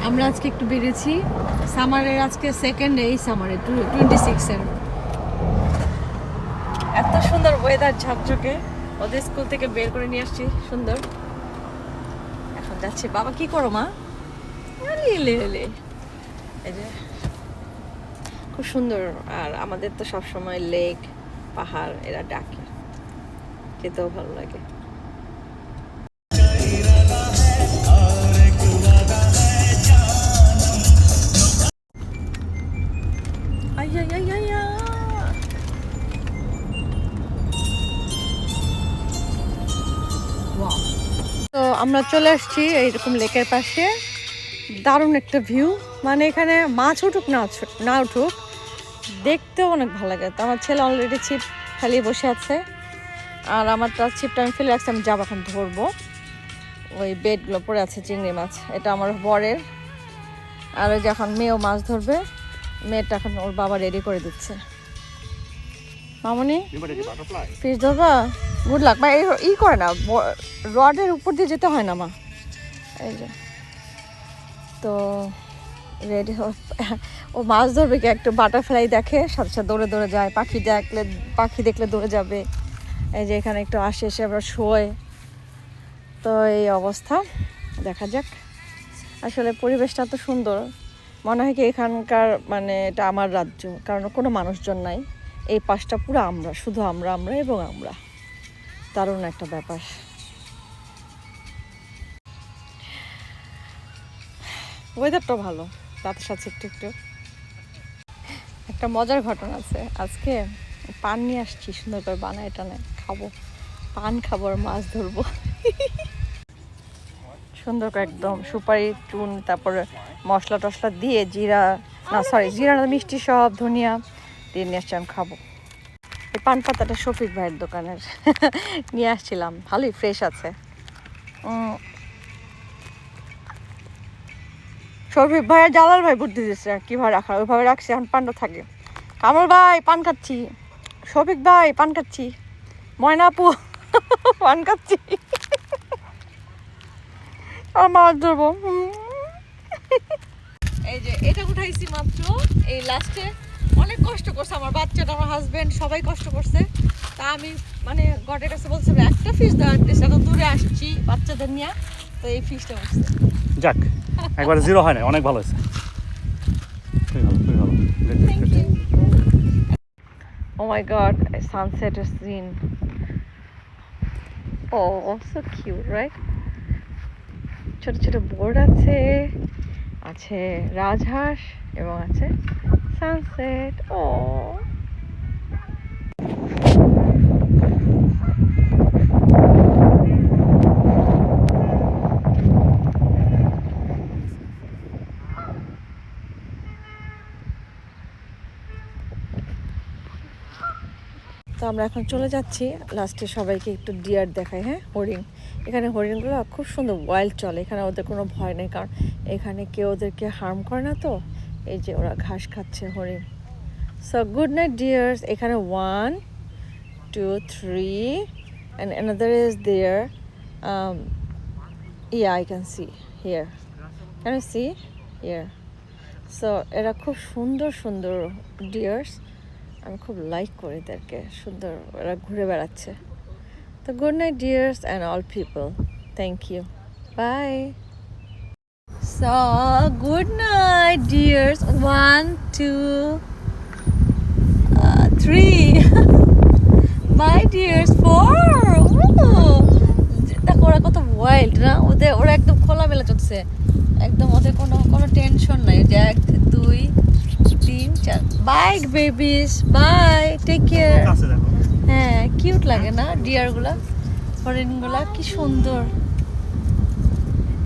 আমরা আজকে একটু বেরিয়েছি সামারের, আজকে সেকেন্ড এই সামারে 26-এর। এত সুন্দর ওয়েদার, ঝকঝকে। ওদের স্কুল থেকে বের করে নিয়ে আসছি, সুন্দর। এখন যাচ্ছি। বাবা কি করো মা? এই যে খুব সুন্দর। আর আমাদের তো সবসময় লেক, পাহাড় এরা ডাকে, যেতেও ভালো লাগে। তো আমরা চলে আসছি এইরকম লেকের পাশে। দারুণ একটা ভিউ, মানে এখানে মাছ উঠুক না উঠুক, দেখতেও অনেক ভালো লাগে। তো আমার ছেলে অলরেডি ছিপ ফেলিয়ে বসে আছে, আর আমার তো ছিপটা আমি ফেলে রাখছি, আমি যাবো এখন ধরবো। ওই বেডগুলো পড়ে আছে, চিংড়ি মাছ, এটা আমার বরের। আর ওই যে এখন মেয়েও মাছ ধরবে, মেয়েটা এখন ওর বাবা রেডি করে দিচ্ছে। মামনি ফিশ ধরবা? Good luck. মা ই করে না, রডের উপর দিয়ে যেতে হয় না মা। এই যে তো রেডি, ও মাছ ধরবে কি, একটু বাটারফ্লাই দেখে সাথে সাথে দৌড়ে দৌড়ে যায়, পাখি দেখলে দৌড়ে যাবে। এই যে এখানে একটু আসে, এসে আবার শোয়। তো এই অবস্থা, দেখা যাক। আসলে পরিবেশটা তো সুন্দর, মনে হয় কি এখানকার, মানে এটা আমার রাজ্য, কারণ কোনো মানুষজন নাই। এই পাশটা পুরো আমরা, শুধু আমরা এবং আমরা। দারুণ একটা ব্যাপার। ওয়েদারটাও ভালো, তাদের সাথে একটু একটা মজার ঘটনা আছে। আজকে পান নিয়ে আসছি, সুন্দর করে বানায় টানায় খাবো, পান খাবো আর মাছ ধরবো। সুন্দর করে একদম সুপারি চুন, তারপরে মশলা টশলা দিয়ে, জিরা না, মিষ্টি সব ধনিয়া দিয়ে নিয়ে আসছি, আমি খাবো। এই পান পাতাটা শফিক ভাইয়ের দোকানের নিয়ে আসছিলাম, ভালোই ফ্রেশ আছে। শফিক ভাইয়ের জালাল ভাই বুদ্ধি দিচ্ছে কীভাবে রাখা, ওইভাবে রাখছি, এখন পানটা থাকে। কামল ভাই পান খাচ্ছি, শফিক ভাই পান খাচ্ছি, ময়না আপু পান খাচ্ছি, আর মাছ ধরবো। এই যে এটা উঠাইছি মাত্র, এই লাস্টে অনেক কষ্ট করছে আমার বাচ্চাটা, আমার হাজবেন্ড, সবাই কষ্ট করছে। তা আমি মানে গডের কাছে বলছিলাম একটা ফিশ দেওয়ার, এত দূরে আসছি বাচ্চাদের নিয়ে, তো এই ফিশটা উঠছে। যাক, একবার জিরো হয় না, অনেক ভালো হয়েছে। Oh my god, a sunset is seen. Oh, so cute, right? ছোট ছোট বোর্ড আছে রাজহাঁস এবং আছে সানসেট। ও তো আমরা এখন চলে যাচ্ছি, লাস্টে সবাইকে একটু ডিয়ার দেখাই। হ্যাঁ, হরিণ। এখানে হরিণগুলো খুব সুন্দর ওয়াইল্ড চলে, এখানে ওদের কোনো ভয় নেই, কারণ এখানে কেউ ওদেরকে হার্ম করে না। তো এই যে ওরা ঘাস খাচ্ছে, হরিণ। So good night dears. এখানে 1 2 3 and another is there. Yeah, I can see here. Can you see here? So এরা খুব সুন্দর সুন্দর ডিয়ার্স, আমি খুব লাইক করি এদেরকে, সুন্দর ওরা ঘুরে বেড়াচ্ছে। তো good night dears and all people, thank you, bye. So good night dears, 1 2 3 bye dears, 4। দেখো ওরা কত ওয়াইল্ড না, ওরা একদম খোলামেলা চলছে, একদম ওদের কোনো টেনশন নাই। 1 2 3 4 bye babies, bye, take care. হ্যাঁ, কিউট লাগে না ডিয়ারগুলা, হরিণগুলা কি সুন্দর।